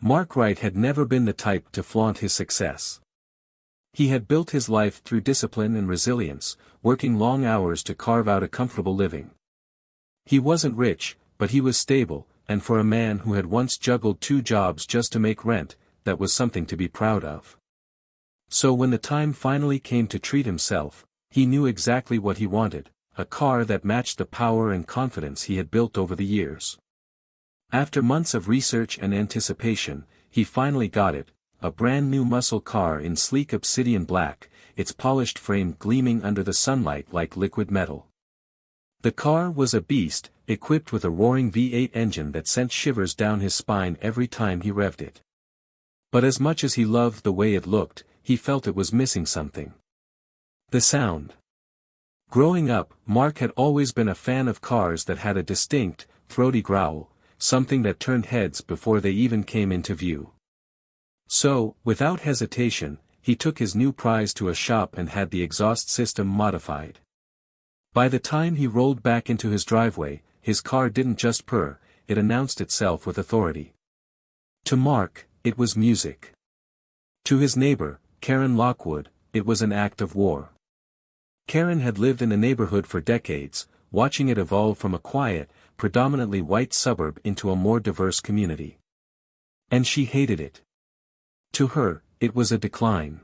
Mark Wright had never been the type to flaunt his success. He had built his life through discipline and resilience, working long hours to carve out a comfortable living. He wasn't rich, but he was stable, and for a man who had once juggled 2 jobs just to make rent, that was something to be proud of. So when the time finally came to treat himself, he knew exactly what he wanted, a car that matched the power and confidence he had built over the years. After months of research and anticipation, he finally got it, a brand new muscle car in sleek obsidian black, its polished frame gleaming under the sunlight like liquid metal. The car was a beast, equipped with a roaring V8 engine that sent shivers down his spine every time he revved it. But as much as he loved the way it looked, he felt it was missing something. The sound. Growing up, Mark had always been a fan of cars that had a distinct, throaty growl, something that turned heads before they even came into view. So, without hesitation, he took his new prize to a shop and had the exhaust system modified. By the time he rolled back into his driveway, his car didn't just purr, it announced itself with authority. To Mark, it was music. To his neighbor, Karen Lockwood, it was an act of war. Karen had lived in the neighborhood for decades, watching it evolve from a quiet, predominantly white suburb into a more diverse community. And she hated it. To her, it was a decline.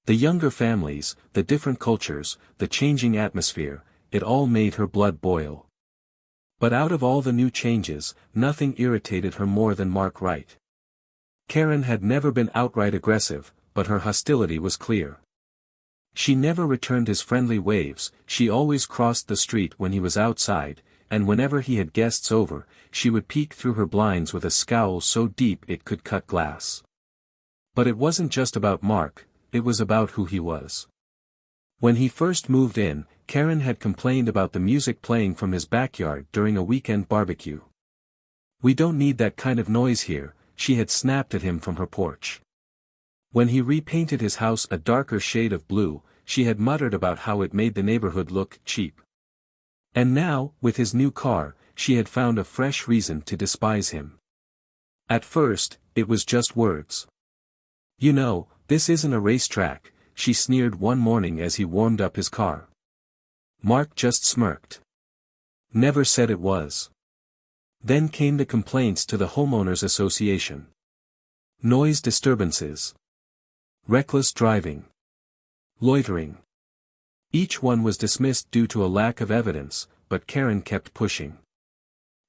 The younger families, the different cultures, the changing atmosphere, it all made her blood boil. But out of all the new changes, nothing irritated her more than Mark Wright. Karen had never been outright aggressive, but her hostility was clear. She never returned his friendly waves, she always crossed the street when he was outside, and whenever he had guests over, she would peek through her blinds with a scowl so deep it could cut glass. But it wasn't just about Mark, it was about who he was. When he first moved in, Karen had complained about the music playing from his backyard during a weekend barbecue. "We don't need that kind of noise here," she had snapped at him from her porch. When he repainted his house a darker shade of blue, she had muttered about how it made the neighborhood look cheap. And now, with his new car, she had found a fresh reason to despise him. At first, it was just words. "You know, this isn't a racetrack," she sneered one morning as he warmed up his car. Mark just smirked. "Never said it was." Then came the complaints to the homeowners association. Noise disturbances. Reckless driving. Loitering. Each one was dismissed due to a lack of evidence, but Karen kept pushing.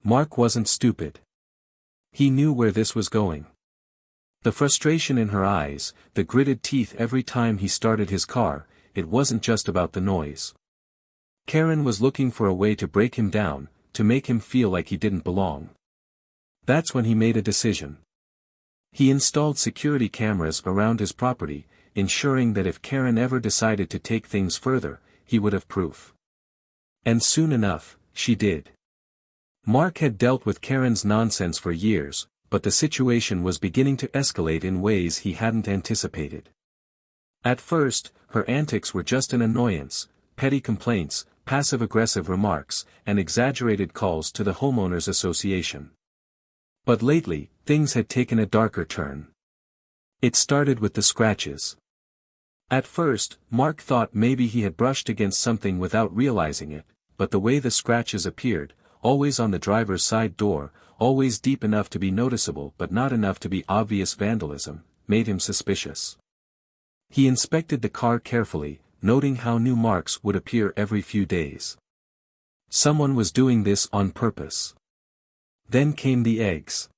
Mark wasn't stupid. He knew where this was going. The frustration in her eyes, the gritted teeth every time he started his car, it wasn't just about the noise. Karen was looking for a way to break him down, to make him feel like he didn't belong. That's when he made a decision. He installed security cameras around his property, ensuring that if Karen ever decided to take things further, he would have proof. And soon enough, she did. Mark had dealt with Karen's nonsense for years, but the situation was beginning to escalate in ways he hadn't anticipated. At first, her antics were just an annoyance, petty complaints, passive-aggressive remarks, and exaggerated calls to the homeowners association. But lately, things had taken a darker turn. It started with the scratches. At first, Mark thought maybe he had brushed against something without realizing it, but the way the scratches appeared, always on the driver's side door, always deep enough to be noticeable but not enough to be obvious vandalism, made him suspicious. He inspected the car carefully, noting how new marks would appear every few days. Someone was doing this on purpose. Then came the eggs.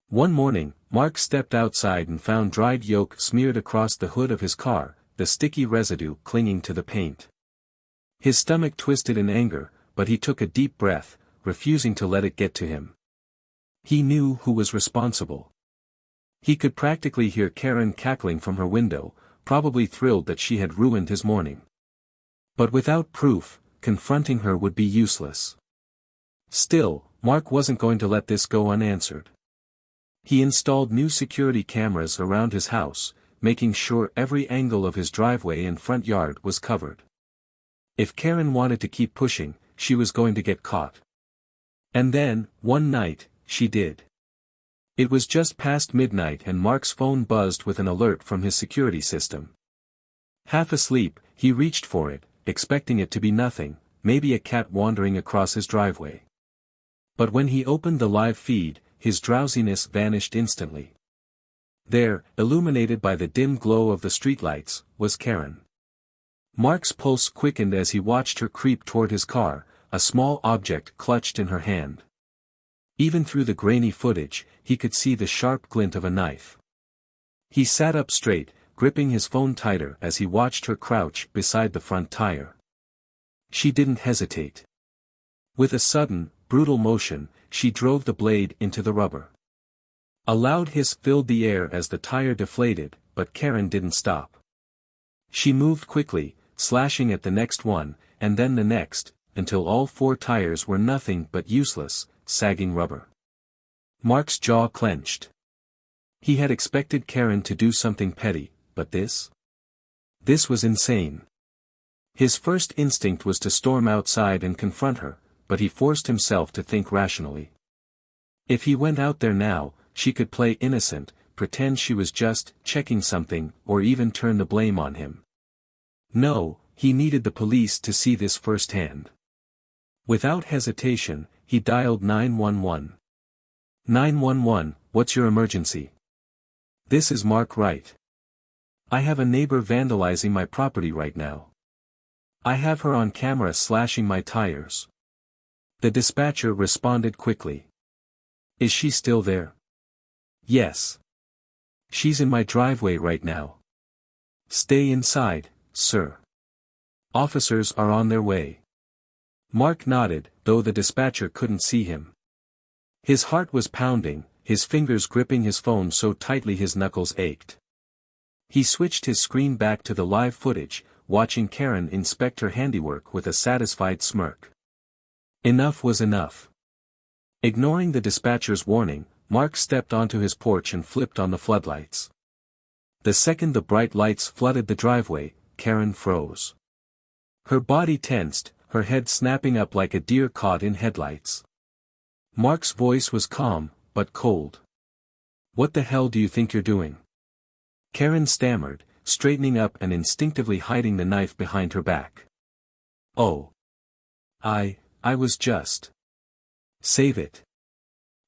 One morning, Mark stepped outside and found dried yolk smeared across the hood of his car, the sticky residue clinging to the paint. His stomach twisted in anger, but he took a deep breath, refusing to let it get to him. He knew who was responsible. He could practically hear Karen cackling from her window, probably thrilled that she had ruined his morning. But without proof, confronting her would be useless. Still, Mark wasn't going to let this go unanswered. He installed new security cameras around his house, making sure every angle of his driveway and front yard was covered. If Karen wanted to keep pushing, she was going to get caught. And then, one night, she did. It was just past midnight and Mark's phone buzzed with an alert from his security system. Half asleep, he reached for it, expecting it to be nothing, maybe a cat wandering across his driveway. But when he opened the live feed, his drowsiness vanished instantly. There, illuminated by the dim glow of the streetlights, was Karen. Mark's pulse quickened as he watched her creep toward his car, a small object clutched in her hand. Even through the grainy footage, he could see the sharp glint of a knife. He sat up straight, gripping his phone tighter as he watched her crouch beside the front tire. She didn't hesitate. With a sudden, brutal motion, she drove the blade into the rubber. A loud hiss filled the air as the tire deflated, but Karen didn't stop. She moved quickly, slashing at the next one, and then the next, until all 4 tires were nothing but useless, sagging rubber. Mark's jaw clenched. He had expected Karen to do something petty, but this? This was insane. His first instinct was to storm outside and confront her, but he forced himself to think rationally. If he went out there now, she could play innocent, pretend she was just checking something, or even turn the blame on him. No, he needed the police to see this firsthand. Without hesitation, he dialed 911. 911, what's your emergency? This is Mark Wright. I have a neighbor vandalizing my property right now. I have her on camera slashing my tires. The dispatcher responded quickly. Is she still there? Yes. She's in my driveway right now. Stay inside, sir. Officers are on their way. Mark nodded, though the dispatcher couldn't see him. His heart was pounding, his fingers gripping his phone so tightly his knuckles ached. He switched his screen back to the live footage, watching Karen inspect her handiwork with a satisfied smirk. Enough was enough. Ignoring the dispatcher's warning, Mark stepped onto his porch and flipped on the floodlights. The second the bright lights flooded the driveway, Karen froze. Her body tensed, her head snapping up like a deer caught in headlights. Mark's voice was calm, but cold. What the hell do you think you're doing? Karen stammered, straightening up and instinctively hiding the knife behind her back. Oh. I was just. Save it.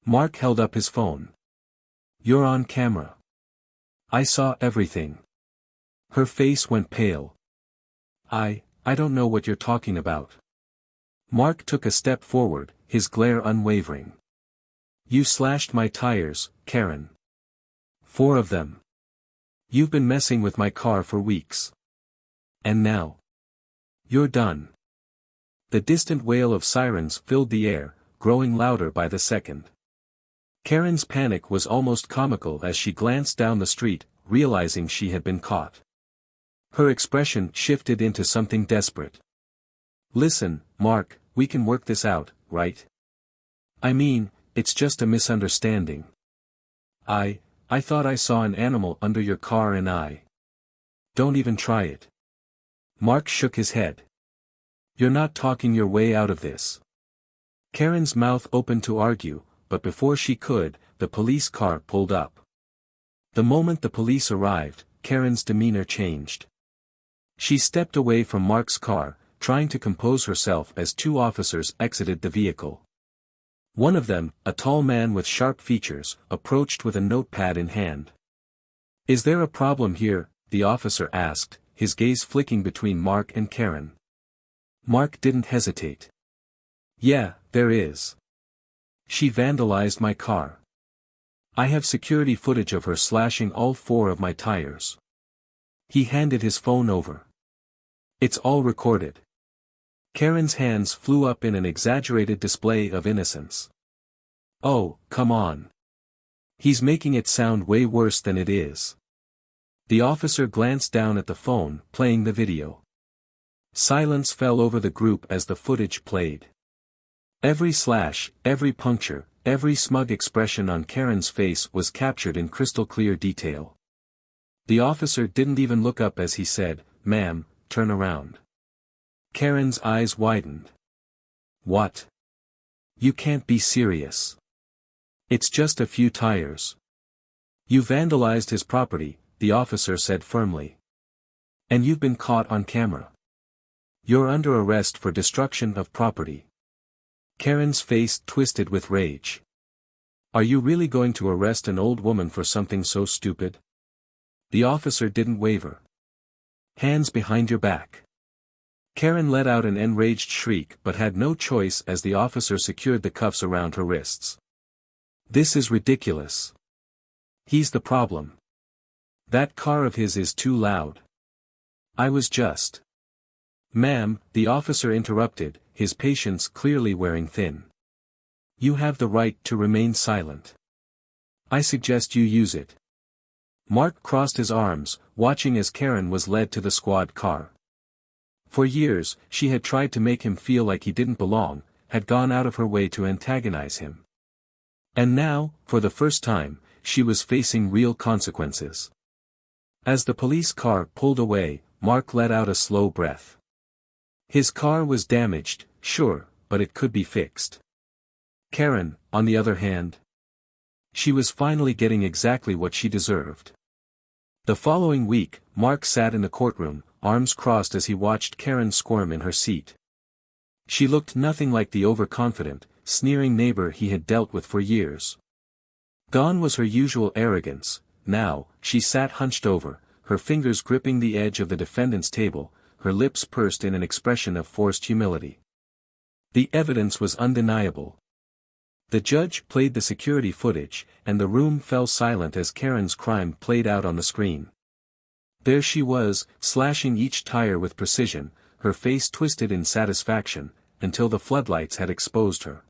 Mark held up his phone. You're on camera. I saw everything. Her face went pale. I don't know what you're talking about. Mark took a step forward, his glare unwavering. You slashed my tires, Karen. 4 of them. You've been messing with my car for weeks. And now? You're done. The distant wail of sirens filled the air, growing louder by the second. Karen's panic was almost comical as she glanced down the street, realizing she had been caught. Her expression shifted into something desperate. Listen, Mark, we can work this out, right? I mean, it's just a misunderstanding. I thought I saw an animal under your car and I. Don't even try it. Mark shook his head. You're not talking your way out of this. Karen's mouth opened to argue, but before she could, the police car pulled up. The moment the police arrived, Karen's demeanor changed. She stepped away from Mark's car, trying to compose herself as 2 officers exited the vehicle. One of them, a tall man with sharp features, approached with a notepad in hand. Is there a problem here? The officer asked, his gaze flicking between Mark and Karen. Mark didn't hesitate. Yeah, there is. She vandalized my car. I have security footage of her slashing all 4 of my tires. He handed his phone over. It's all recorded. Karen's hands flew up in an exaggerated display of innocence. Oh, come on. He's making it sound way worse than it is. The officer glanced down at the phone, playing the video. Silence fell over the group as the footage played. Every slash, every puncture, every smug expression on Karen's face was captured in crystal clear detail. The officer didn't even look up as he said, "Ma'am, turn around." Karen's eyes widened. What? You can't be serious. It's just a few tires. You vandalized his property, the officer said firmly. And you've been caught on camera. You're under arrest for destruction of property. Karen's face twisted with rage. Are you really going to arrest an old woman for something so stupid? The officer didn't waver. Hands behind your back. Karen let out an enraged shriek but had no choice as the officer secured the cuffs around her wrists. This is ridiculous. He's the problem. That car of his is too loud. I was just. Ma'am, the officer interrupted, his patience clearly wearing thin. You have the right to remain silent. I suggest you use it. Mark crossed his arms, watching as Karen was led to the squad car. For years, she had tried to make him feel like he didn't belong, had gone out of her way to antagonize him. And now, for the first time, she was facing real consequences. As the police car pulled away, Mark let out a slow breath. His car was damaged, sure, but it could be fixed. Karen, on the other hand, she was finally getting exactly what she deserved. The following week, Mark sat in the courtroom, arms crossed as he watched Karen squirm in her seat. She looked nothing like the overconfident, sneering neighbor he had dealt with for years. Gone was her usual arrogance. Now, she sat hunched over, her fingers gripping the edge of the defendant's table, her lips pursed in an expression of forced humility. The evidence was undeniable. The judge played the security footage, and the room fell silent as Karen's crime played out on the screen. There she was, slashing each tire with precision, her face twisted in satisfaction, until the floodlights had exposed her.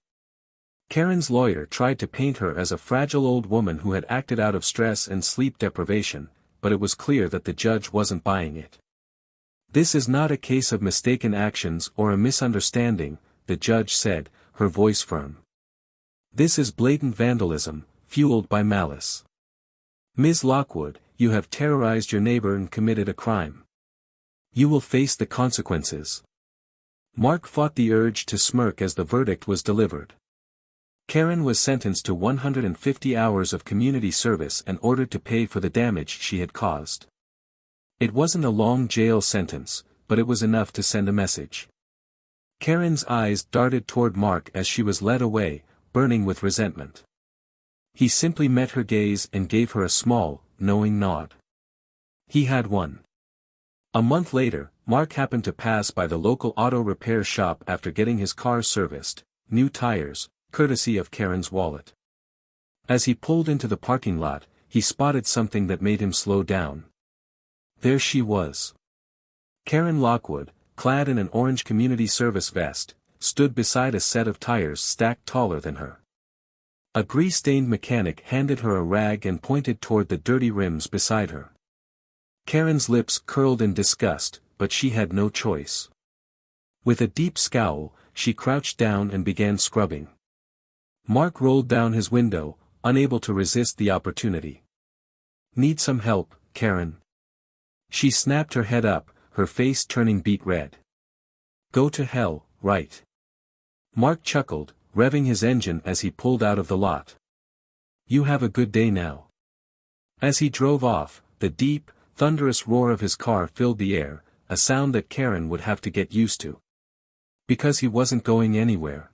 Karen's lawyer tried to paint her as a fragile old woman who had acted out of stress and sleep deprivation, but it was clear that the judge wasn't buying it. This is not a case of mistaken actions or a misunderstanding, the judge said, her voice firm. This is blatant vandalism, fueled by malice. Ms. Lockwood, you have terrorized your neighbor and committed a crime. You will face the consequences. Mark fought the urge to smirk as the verdict was delivered. Karen was sentenced to 150 hours of community service and ordered to pay for the damage she had caused. It wasn't a long jail sentence, but it was enough to send a message. Karen's eyes darted toward Mark as she was led away, burning with resentment. He simply met her gaze and gave her a small, knowing nod. He had won. A month later, Mark happened to pass by the local auto repair shop after getting his car serviced, new tires, courtesy of Karen's wallet. As he pulled into the parking lot, he spotted something that made him slow down. There she was. Karen Lockwood, clad in an orange community service vest, stood beside a set of tires stacked taller than her. A grease-stained mechanic handed her a rag and pointed toward the dirty rims beside her. Karen's lips curled in disgust, but she had no choice. With a deep scowl, she crouched down and began scrubbing. Mark rolled down his window, unable to resist the opportunity. Need some help, Karen? She snapped her head up, her face turning beet red. Go to hell, right? Mark chuckled, revving his engine as he pulled out of the lot. You have a good day now. As he drove off, the deep, thunderous roar of his car filled the air, a sound that Karen would have to get used to. Because he wasn't going anywhere.